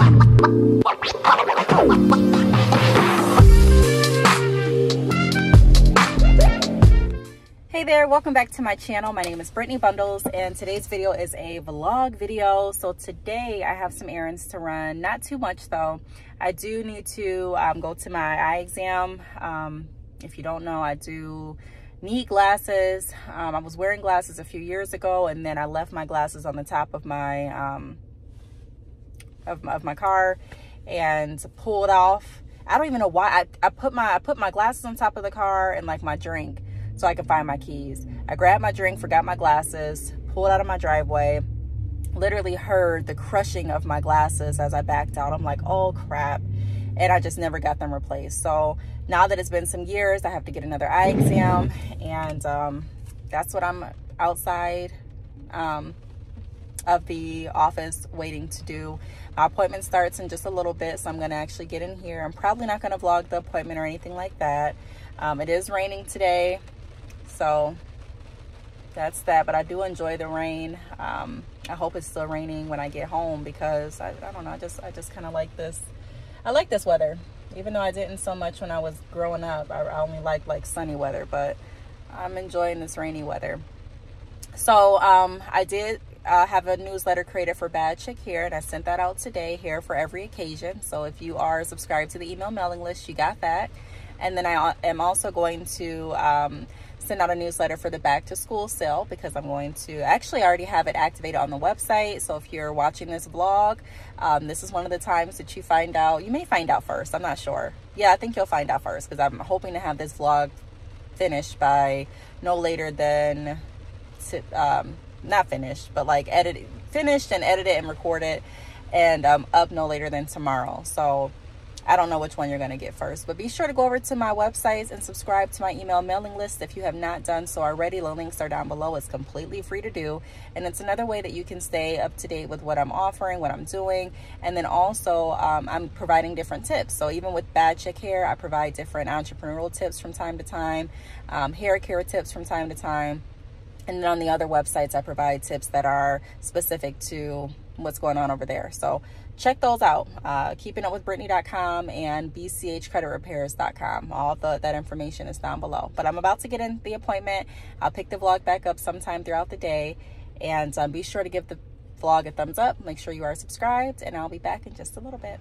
Hey there, welcome back to my channel. My name is Brittany Bundles and today's video is a vlog video. So today I have some errands to run, not too much though. I do need to go to my eye exam. If you don't know, I do need glasses. I was wearing glasses a few years ago and then I left my glasses on the top of my my car and pulled off. I don't even know why. I put my glasses on top of the car and like my drink so I could find my keys. I grabbed my drink, forgot my glasses, pulled out of my driveway, literally heard the crushing of my glasses as I backed out. I'm like, oh crap. And I just never got them replaced. So now that it's been some years, I have to get another eye exam. And that's what I'm outside of the office waiting to do. My appointment starts in just a little bit, so I'm gonna actually get in here. I'm probably not gonna vlog the appointment or anything like that. It is raining today, so that's that, but I do enjoy the rain. I hope it's still raining when I get home because I don't know, I just kind of like this. I like this weather, even though I didn't so much when I was growing up. I only like sunny weather, but I'm enjoying this rainy weather. So I did have a newsletter created for Bad Chick Hair, and I sent that out today, Hair for Every Occasion. So if you are subscribed to the email mailing list, you got that. And then I am also going to send out a newsletter for the back to school sale because I'm going to actually already have it activated on the website. So if you're watching this vlog, this is one of the times that you find out. You may find out first, I'm not sure. Yeah, I think you'll find out first because I'm hoping to have this vlog finished by no later than not finished, but like finished and edited and recorded and up no later than tomorrow. So I don't know which one you're going to get first, but be sure to go over to my websites and subscribe to my email mailing list if you have not done so already. The links are down below. It's completely free to do, and it's another way that you can stay up to date with what I'm offering, what I'm doing. And then also I'm providing different tips. So even with Bad Chick Hair, I provide different entrepreneurial tips from time to time, hair care tips from time to time. And then on the other websites, I provide tips that are specific to what's going on over there. So check those out. KeepingUpWithBrittany.com and BCHCreditRepairs.com. All that information is down below. But I'm about to get in the appointment. I'll pick the vlog back up sometime throughout the day. And be sure to give the vlog a thumbs up. Make sure you are subscribed. And I'll be back in just a little bit.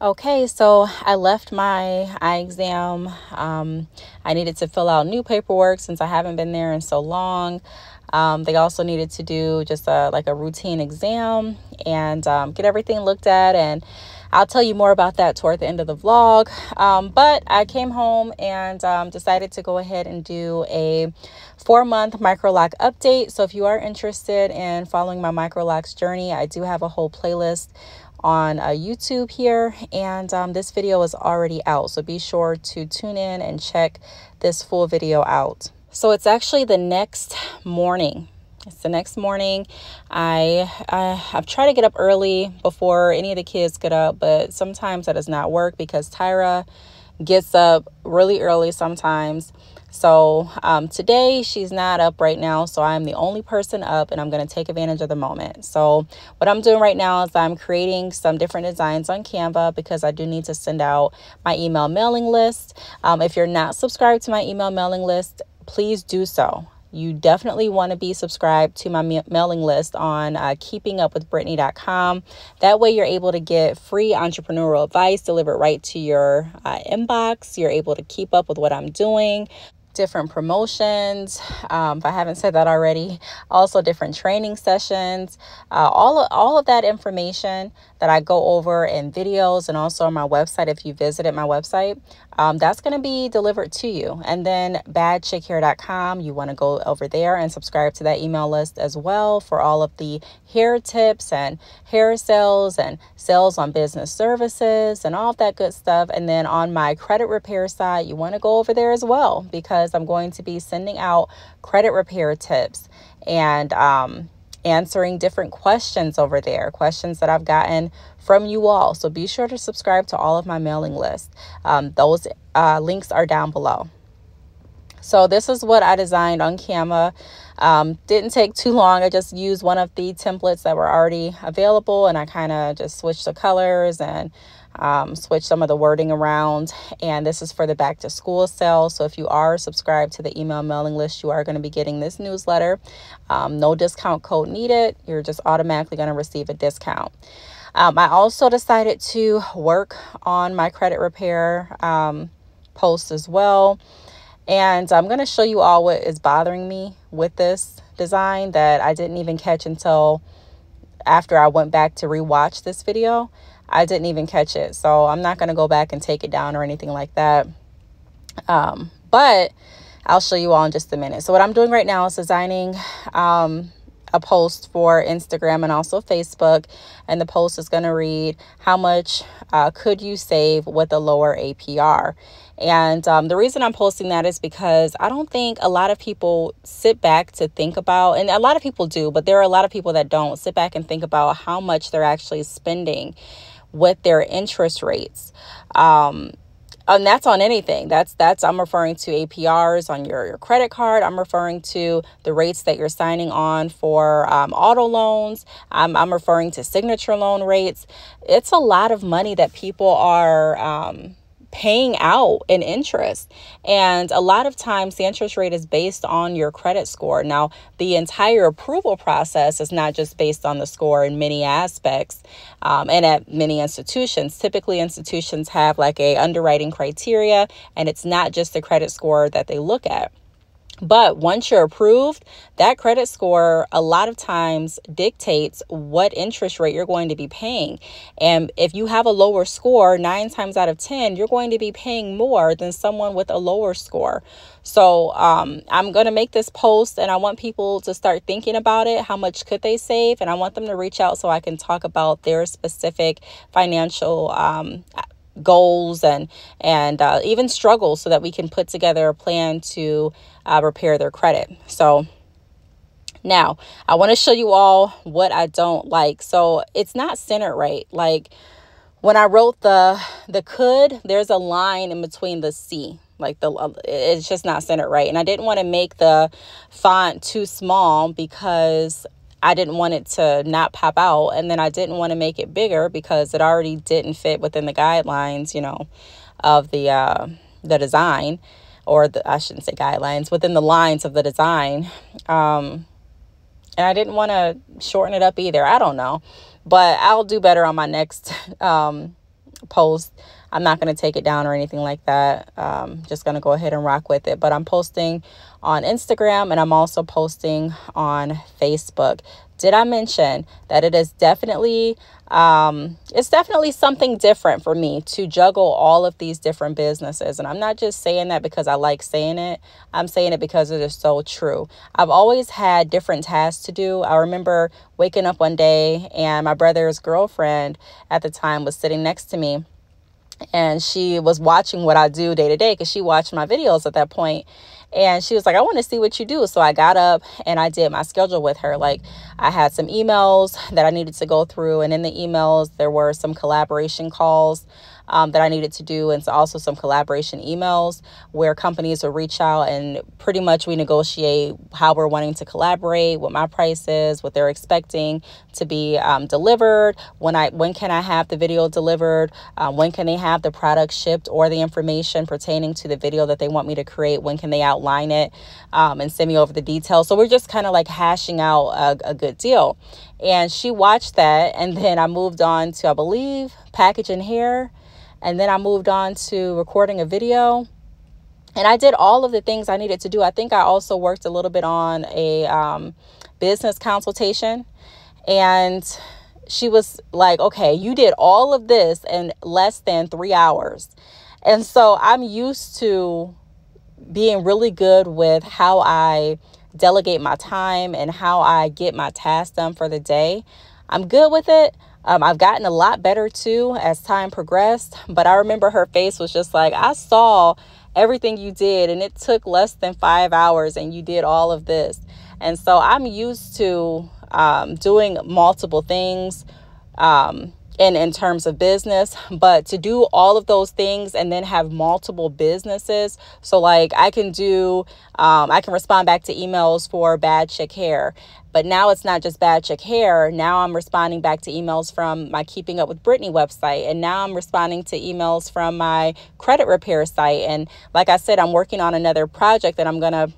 Okay, so I left my eye exam. I needed to fill out new paperwork since I haven't been there in so long. They also needed to do just like a routine exam and get everything looked at. And I'll tell you more about that toward the end of the vlog. But I came home and decided to go ahead and do a 4-month microlock update. So if you are interested in following my microlocks journey, I do have a whole playlist on YouTube here, and this video is already out, so be sure to tune in and check this full video out. So it's actually the next morning. It's the next morning. I've tried to get up early before any of the kids get up, but sometimes that does not work because Tyra gets up really early sometimes. So today she's not up right now, so I'm the only person up, and I'm going to take advantage of the moment. So what I'm doing right now is I'm creating some different designs on Canva because I do need to send out my email mailing list. If you're not subscribed to my email mailing list, please do so. You definitely want to be subscribed to my mailing list on keepingupwithbrittany.com. That way you're able to get free entrepreneurial advice delivered right to your inbox. You're able to keep up with what I'm doing. different promotions, if I haven't said that already, also different training sessions, all of that information that I go over in videos and also on my website. If you visited my website, that's going to be delivered to you. And then badchickhair.com, you want to go over there and subscribe to that email list as well for all of the hair tips and hair sales and sales on business services and all of that good stuff. And then on my credit repair side, you want to go over there as well, because I'm going to be sending out credit repair tips and answering different questions over there, questions that I've gotten from you all. So be sure to subscribe to all of my mailing lists. Those links are down below. So this is what I designed on Canva. Didn't take too long. I just used one of the templates that were already available, and I kind of just switched the colors and switch some of the wording around. And this is for the back to school sale. So if you are subscribed to the email mailing list, you are going to be getting this newsletter. No discount code needed. You're just automatically going to receive a discount. I also decided to work on my credit repair post as well. And I'm going to show you all what is bothering me with this design that I didn't even catch until after I went back to rewatch this video. I didn't even catch it. So I'm not going to go back and take it down or anything like that. But I'll show you all in just a minute. So what I'm doing right now is designing a post for Instagram and also Facebook. And the post is going to read, how much could you save with a lower APR? And the reason I'm posting that is because I don't think a lot of people sit back to think about, and a lot of people do, but there are a lot of people that don't sit back and think about how much they're actually spending with their interest rates. And that's on anything. I'm referring to APRs on your credit card. I'm referring to the rates that you're signing on for auto loans. I'm referring to signature loan rates. It's a lot of money that people are paying out in interest. And a lot of times the interest rate is based on your credit score. Now, the entire approval process is not just based on the score in many aspects. And at many institutions, typically institutions have like a underwriting criteria, and it's not just the credit score that they look at. But once you're approved, that credit score a lot of times dictates what interest rate you're going to be paying. And if you have a lower score, 9 times out of 10, you're going to be paying more than someone with a lower score. So I'm going to make this post, and I want people to start thinking about it. How much could they save? And I want them to reach out so I can talk about their specific financial goals and even struggles, so that we can put together a plan to repair their credit. So now I want to show you all what I don't like. So it's not centered right. Like when I wrote the could, there's a line in between the C. Like it's just not centered right. And I didn't want to make the font too small because I didn't want it to not pop out. And then I didn't want to make it bigger because it already didn't fit within the guidelines, of the design, or I shouldn't say guidelines, within the lines of the design. And I didn't want to shorten it up either. I don't know, but I'll do better on my next post. I'm not going to take it down or anything like that. Just going to go ahead and rock with it. But I'm posting on Instagram, and I'm also posting on Facebook. Did I mention that it is definitely, it's definitely something different for me to juggle all of these different businesses. And I'm not just saying that because I like saying it. I'm saying it because it is so true. I've always had different tasks to do. I remember waking up one day, and my brother's girlfriend at the time was sitting next to me. And she was watching what I do day to day, because she watched my videos at that point. And she was like, I want to see what you do. So I got up and I did my schedule with her. Like, I had some emails that I needed to go through. And in the emails, there were some collaboration calls that I needed to do, and so also some collaboration emails where companies would reach out, and pretty much we negotiate how we're wanting to collaborate, what my price is, what they're expecting to be delivered, when can I have the video delivered, when can they have the product shipped or the information pertaining to the video that they want me to create, when can they outline it and send me over the details. So we're just kind of like hashing out a good deal. And she watched that, and then I moved on to, I believe, packaging hair. And then I moved on to recording a video. And I did all of the things I needed to do. I think I also worked a little bit on a business consultation. And she was like, okay, you did all of this in less than 3 hours. And so I'm used to being really good with how I delegate my time and how I get my tasks done for the day. I'm good with it. I've gotten a lot better too as time progressed. But I remember her face was just like, I saw everything you did and it took less than 5 hours and you did all of this. And so I'm used to doing multiple things in terms of business, but to do all of those things and then have multiple businesses. So like I can respond back to emails for Bad Chick Hair, but now it's not just Bad Chick Hair. Now I'm responding back to emails from my Keeping Up with Brittany website. And now I'm responding to emails from my credit repair site. And like I said, I'm working on another project that I'm going to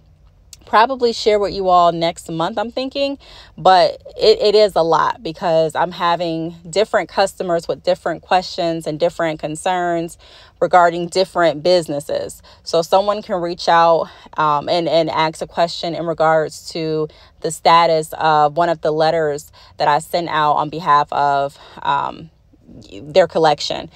probably share with you all next month, I'm thinking. But it is a lot because I'm having different customers with different questions and different concerns regarding different businesses. So someone can reach out and ask a question in regards to the status of one of the letters that I sent out on behalf of their collection,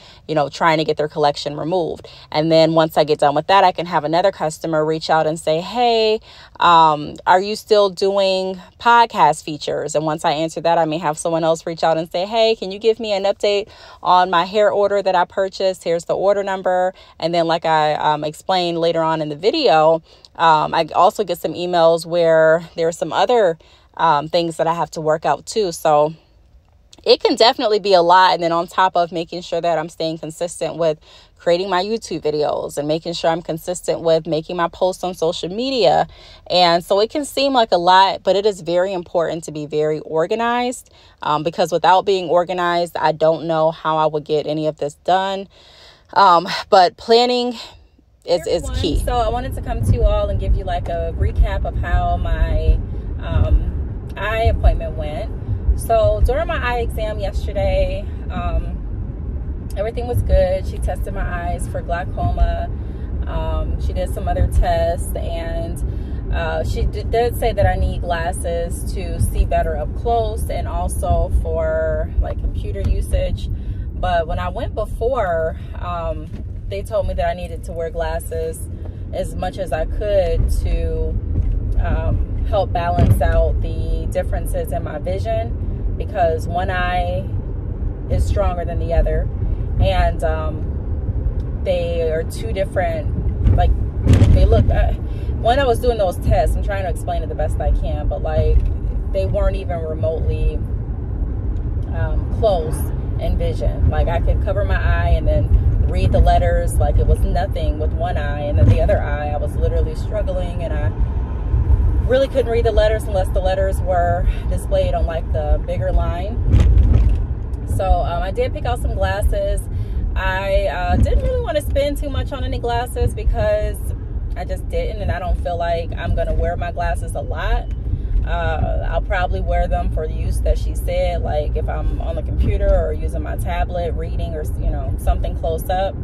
trying to get their collection removed. And then once I get done with that, I can have another customer reach out and say, hey, are you still doing podcast features? And once I answer that, I may have someone else reach out and say, hey, can you give me an update on my hair order that I purchased? Here's the order number. And then like I explained later on in the video, I also get some emails where there are some other things that I have to work out too. So it can definitely be a lot. And then on top of making sure that I'm staying consistent with creating my YouTube videos and making sure I'm consistent with making my posts on social media. And so it can seem like a lot, but it is very important to be very organized because without being organized, I don't know how I would get any of this done. But planning is key. So I wanted to come to you all and give you like a recap of how my eye appointment went. So during my eye exam yesterday, everything was good. She tested my eyes for glaucoma. She did some other tests, and she did say that I need glasses to see better up close and also for like computer usage. But when I went before, they told me that I needed to wear glasses as much as I could to help balance out the differences in my vision, because one eye is stronger than the other, and they are two different, like they look, when I was doing those tests, I'm trying to explain it the best I can, but like they weren't even remotely close in vision. Like I could cover my eye and then read the letters like it was nothing with one eye, and then the other eye I was literally struggling, and I really couldn't read the letters unless the letters were displayed on like the bigger line. So I did pick out some glasses. I didn't really want to spend too much on any glasses because I just didn't, and I don't feel like I'm gonna wear my glasses a lot. I'll probably wear them for the use that she said, like if I'm on the computer or using my tablet reading, or something close up.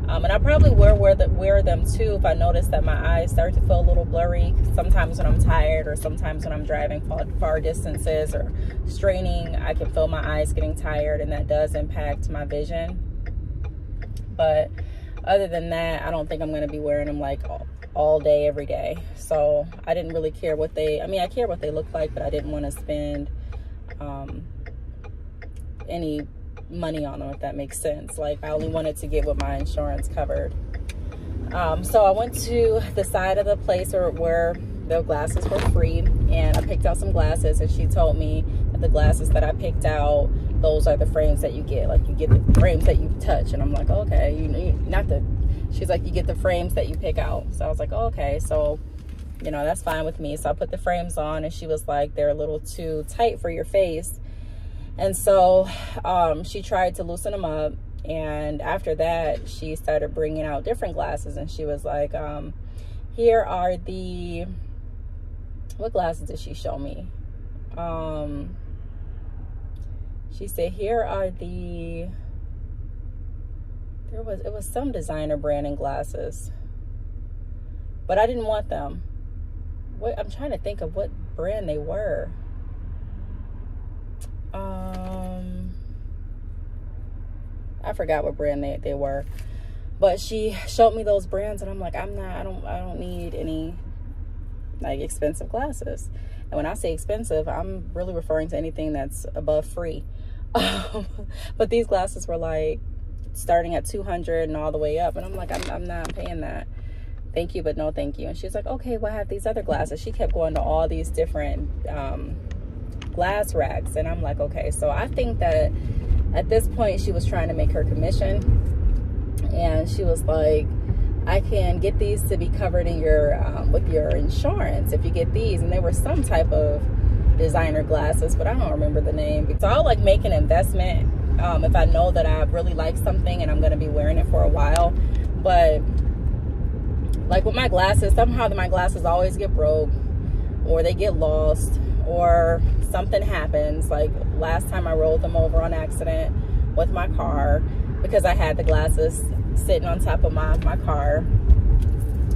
And I probably wear them too if I notice that my eyes start to feel a little blurry, sometimes when I'm tired or sometimes when I'm driving far distances or straining. I can feel my eyes getting tired, and that does impact my vision. But other than that, I don't think I'm going to be wearing them like all day, every day. So I didn't really care what I care what they look like, but I didn't want to spend any money on them, if that makes sense. Like I only wanted to get what my insurance covered. So I went to the side of the place where the glasses were free, and I picked out some glasses, and she told me that the glasses that I picked out, those are the frames that you get. Like you get the frames that you touch. And I'm like, oh, okay, she's like, you get the frames that you pick out. So I was like, oh, okay, so that's fine with me. So I put the frames on, and she was like, they're a little too tight for your face. And so she tried to loosen them up, and after that she started bringing out different glasses, and she was like, here are what glasses did she show me? She said, here are it was some designer brand in glasses. but I didn't want them. I'm trying to think of what brand they were. I forgot what brand they were, but she showed me those brands, and I'm like, I don't need any like expensive glasses. And when I say expensive, I'm really referring to anything that's above free. But these glasses were like starting at $200 and all the way up, and I'm like, I'm not paying that. Thank you, but no thank you. And she's like, okay, well, I have these other glasses. She kept going to all these different glass racks, and I'm like, okay. So I think that at this point she was trying to make her commission, and she was like, I can get these to be covered in your with your insurance if you get these. And they were some type of designer glasses, but I don't remember the name. So I'll like make an investment if I know that I really like something and I'm going to be wearing it for a while. But like with my glasses, somehow my glasses always get broke, or they get lost, or something happens. Like last time I rolled them over on accident with my car because I had the glasses sitting on top of my car,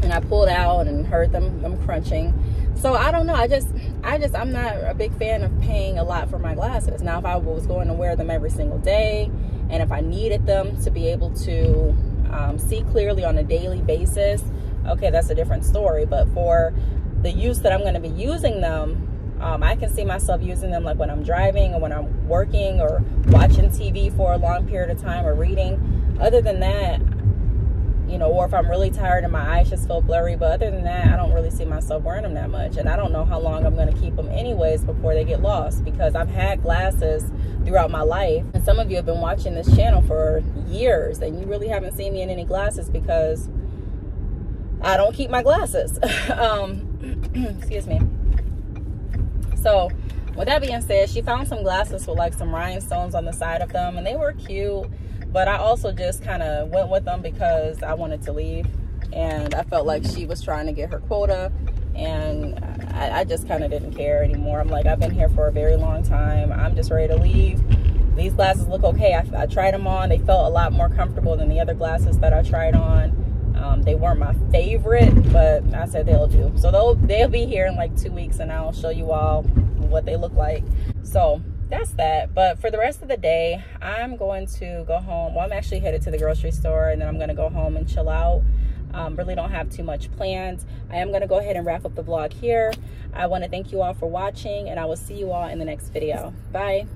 and I pulled out and heard them crunching. So I don't know, I'm not a big fan of paying a lot for my glasses. Now if I was going to wear them every single day, and if I needed them to be able to see clearly on a daily basis, okay, that's a different story. But for the use that I'm going to be using them, I can see myself using them like when I'm driving, or when I'm working, or watching TV for a long period of time, or reading. Other than that, you know, or if I'm really tired and my eyes just feel blurry. But other than that, I don't really see myself wearing them that much. And I don't know how long I'm going to keep them anyways before they get lost, because I've had glasses throughout my life. And some of you have been watching this channel for years, and you really haven't seen me in any glasses because I don't keep my glasses. Excuse me. So with that being said, she found some glasses with like some rhinestones on the side of them, and they were cute. But I also just kind of went with them because I wanted to leave, and I felt like she was trying to get her quota, and I just kind of didn't care anymore. I'm like, I've been here for a very long time. I'm just ready to leave. These glasses look okay. I tried them on. They felt a lot more comfortable than the other glasses that I tried on. They weren't my favorite, but I said they'll do. So they'll be here in like 2 weeks, and I'll show you all what they look like. So that's that. But for the rest of the day, I'm going to go home. Well, I'm actually headed to the grocery store, and then I'm going to go home and chill out. Really don't have too much planned. I am going to go ahead and wrap up the vlog here. I want to thank you all for watching, and I will see you all in the next video. Bye.